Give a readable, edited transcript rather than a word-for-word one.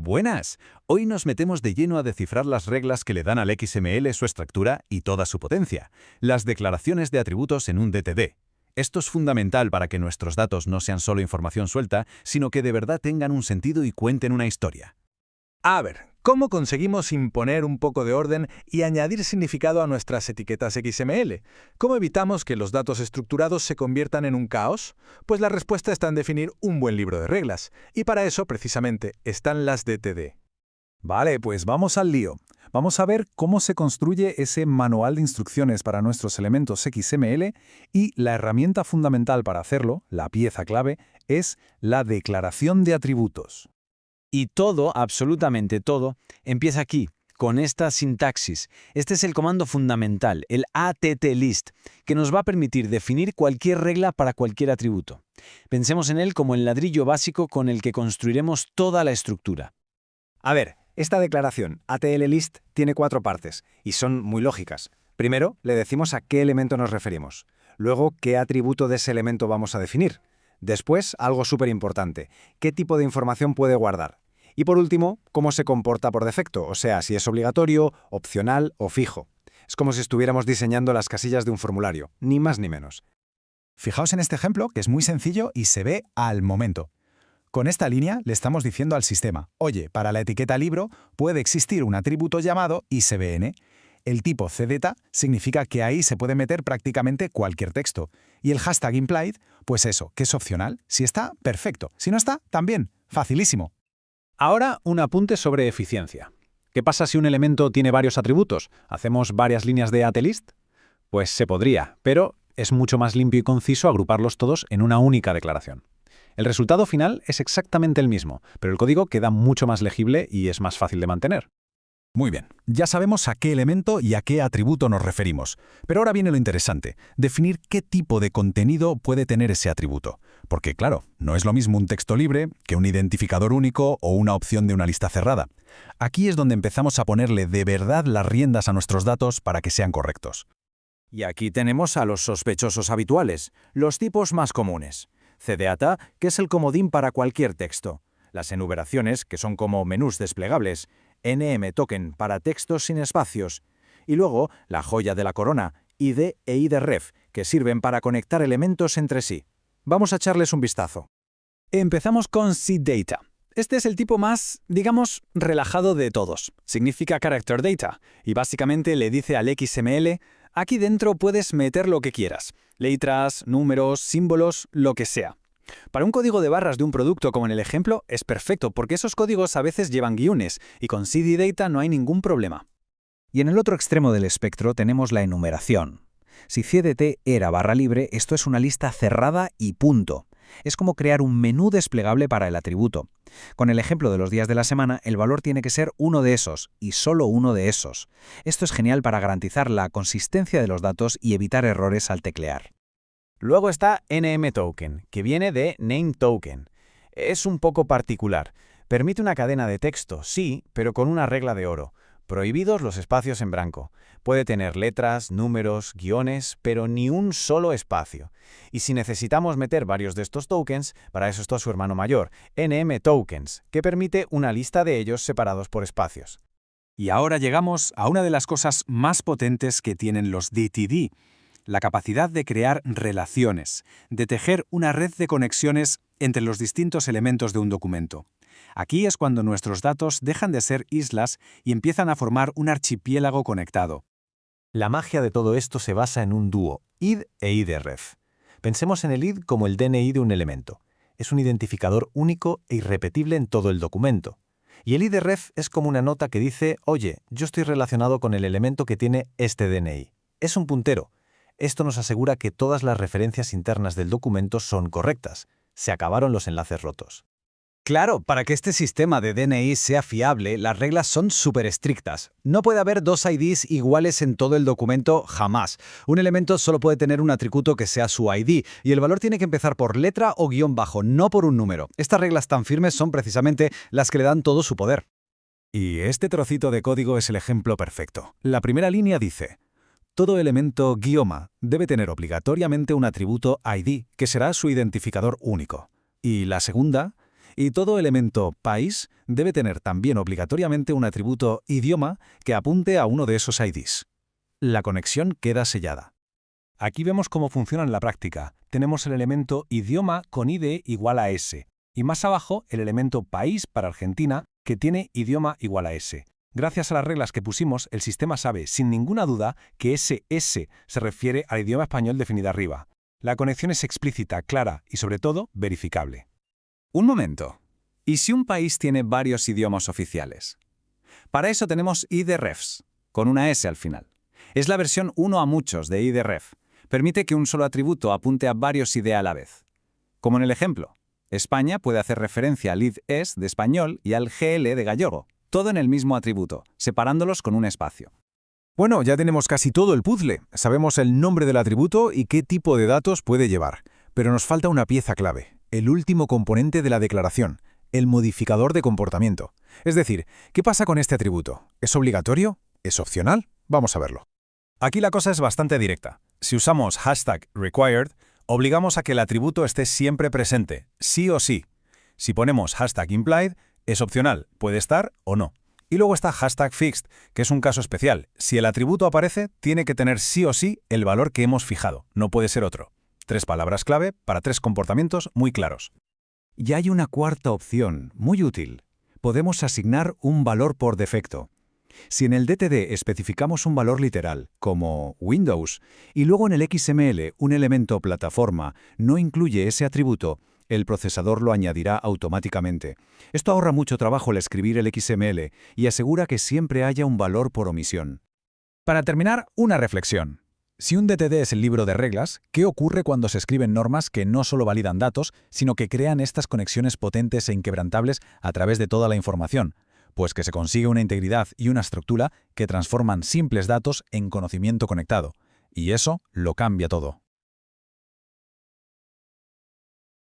Buenas. Hoy nos metemos de lleno a descifrar las reglas que le dan al XML su estructura y toda su potencia, las declaraciones de atributos en un DTD. Esto es fundamental para que nuestros datos no sean solo información suelta, sino que de verdad tengan un sentido y cuenten una historia. A ver, ¿cómo conseguimos imponer un poco de orden y añadir significado a nuestras etiquetas XML? ¿Cómo evitamos que los datos estructurados se conviertan en un caos? Pues la respuesta está en definir un buen libro de reglas, y para eso, precisamente, están las DTD. Vale, pues vamos al lío. Vamos a ver cómo se construye ese manual de instrucciones para nuestros elementos XML y la herramienta fundamental para hacerlo, la pieza clave, es la declaración de atributos. Y todo, absolutamente todo, empieza aquí, con esta sintaxis. Este es el comando fundamental, el attList, que nos va a permitir definir cualquier regla para cualquier atributo. Pensemos en él como el ladrillo básico con el que construiremos toda la estructura. A ver, esta declaración, attList, tiene 4 partes, y son muy lógicas. Primero, le decimos a qué elemento nos referimos. Luego, qué atributo de ese elemento vamos a definir. Después, algo súper importante, qué tipo de información puede guardar. Y por último, cómo se comporta por defecto, o sea, si es obligatorio, opcional o fijo. Es como si estuviéramos diseñando las casillas de un formulario, ni más ni menos. Fijaos en este ejemplo, que es muy sencillo y se ve al momento. Con esta línea le estamos diciendo al sistema, oye, para la etiqueta libro puede existir un atributo llamado ISBN. El tipo CData significa que ahí se puede meter prácticamente cualquier texto. Y el hashtag implied, pues eso, que es opcional. Si está, perfecto. Si no está, también. Facilísimo. Ahora, un apunte sobre eficiencia. ¿Qué pasa si un elemento tiene varios atributos? ¿Hacemos varias líneas de attList? Pues se podría, pero es mucho más limpio y conciso agruparlos todos en una única declaración. El resultado final es exactamente el mismo, pero el código queda mucho más legible y es más fácil de mantener. Muy bien, ya sabemos a qué elemento y a qué atributo nos referimos. Pero ahora viene lo interesante, definir qué tipo de contenido puede tener ese atributo. Porque claro, no es lo mismo un texto libre que un identificador único o una opción de una lista cerrada. Aquí es donde empezamos a ponerle de verdad las riendas a nuestros datos para que sean correctos. Y aquí tenemos a los sospechosos habituales, los tipos más comunes. CData, que es el comodín para cualquier texto. Las enumeraciones, que son como menús desplegables. NMToken para textos sin espacios. Y luego, la joya de la corona, ID e IDREF, que sirven para conectar elementos entre sí. Vamos a echarles un vistazo. Empezamos con CData. Este es el tipo más, digamos, relajado de todos. Significa Character Data, y básicamente le dice al XML, aquí dentro puedes meter lo que quieras. Letras, números, símbolos, lo que sea. Para un código de barras de un producto como en el ejemplo es perfecto porque esos códigos a veces llevan guiones y con CData no hay ningún problema. Y en el otro extremo del espectro tenemos la enumeración. Si CDT era barra libre, esto es una lista cerrada y punto. Es como crear un menú desplegable para el atributo. Con el ejemplo de los días de la semana, el valor tiene que ser uno de esos, y solo uno de esos. Esto es genial para garantizar la consistencia de los datos y evitar errores al teclear. Luego está NMToken, que viene de NameToken. Es un poco particular. Permite una cadena de texto, sí, pero con una regla de oro. Prohibidos los espacios en blanco. Puede tener letras, números, guiones, pero ni un solo espacio. Y si necesitamos meter varios de estos tokens, para eso está su hermano mayor, NMTokens, que permite una lista de ellos separados por espacios. Y ahora llegamos a una de las cosas más potentes que tienen los DTD. La capacidad de crear relaciones, de tejer una red de conexiones entre los distintos elementos de un documento. Aquí es cuando nuestros datos dejan de ser islas y empiezan a formar un archipiélago conectado. La magia de todo esto se basa en un dúo, id e idref. Pensemos en el id como el DNI de un elemento. Es un identificador único e irrepetible en todo el documento. Y el idref es como una nota que dice, oye, yo estoy relacionado con el elemento que tiene este DNI. Es un puntero. Esto nos asegura que todas las referencias internas del documento son correctas. Se acabaron los enlaces rotos. Claro, para que este sistema de DNI sea fiable, las reglas son súper estrictas. No puede haber dos IDs iguales en todo el documento jamás. Un elemento solo puede tener un atributo que sea su ID, y el valor tiene que empezar por letra o guión bajo, no por un número. Estas reglas tan firmes son precisamente las que le dan todo su poder. Y este trocito de código es el ejemplo perfecto. La primera línea dice: todo elemento guioma debe tener obligatoriamente un atributo ID, que será su identificador único. Y la segunda: Y todo elemento país debe tener también obligatoriamente un atributo idioma que apunte a uno de esos IDs. La conexión queda sellada. Aquí vemos cómo funciona en la práctica. Tenemos el elemento idioma con ID igual a S, y más abajo el elemento país para Argentina, que tiene idioma igual a S. Gracias a las reglas que pusimos, el sistema sabe sin ninguna duda que ese S se refiere al idioma español definido arriba. La conexión es explícita, clara y sobre todo verificable. Un momento. ¿Y si un país tiene varios idiomas oficiales? Para eso tenemos IDREFs, con una S al final. Es la versión 1 a muchos de IDREF. Permite que un solo atributo apunte a varios ID a la vez. Como en el ejemplo, España puede hacer referencia al id-es de español y al GL de gallego, todo en el mismo atributo, separándolos con un espacio. Bueno, ya tenemos casi todo el puzzle. Sabemos el nombre del atributo y qué tipo de datos puede llevar. Pero nos falta una pieza clave, el último componente de la declaración, el modificador de comportamiento. Es decir, ¿qué pasa con este atributo? ¿Es obligatorio? ¿Es opcional? Vamos a verlo. Aquí la cosa es bastante directa. Si usamos #required, obligamos a que el atributo esté siempre presente, sí o sí. Si ponemos #implied, es opcional, puede estar o no. Y luego está #fixed, que es un caso especial. Si el atributo aparece, tiene que tener sí o sí el valor que hemos fijado, no puede ser otro. 3 palabras clave para 3 comportamientos muy claros. Y hay una cuarta opción, muy útil. Podemos asignar un valor por defecto. Si en el DTD especificamos un valor literal, como Windows, y luego en el XML un elemento plataforma no incluye ese atributo, el procesador lo añadirá automáticamente. Esto ahorra mucho trabajo al escribir el XML y asegura que siempre haya un valor por omisión. Para terminar, una reflexión. Si un DTD es el libro de reglas, ¿qué ocurre cuando se escriben normas que no solo validan datos, sino que crean estas conexiones potentes e inquebrantables a través de toda la información? Pues que se consigue una integridad y una estructura que transforman simples datos en conocimiento conectado. Y eso lo cambia todo.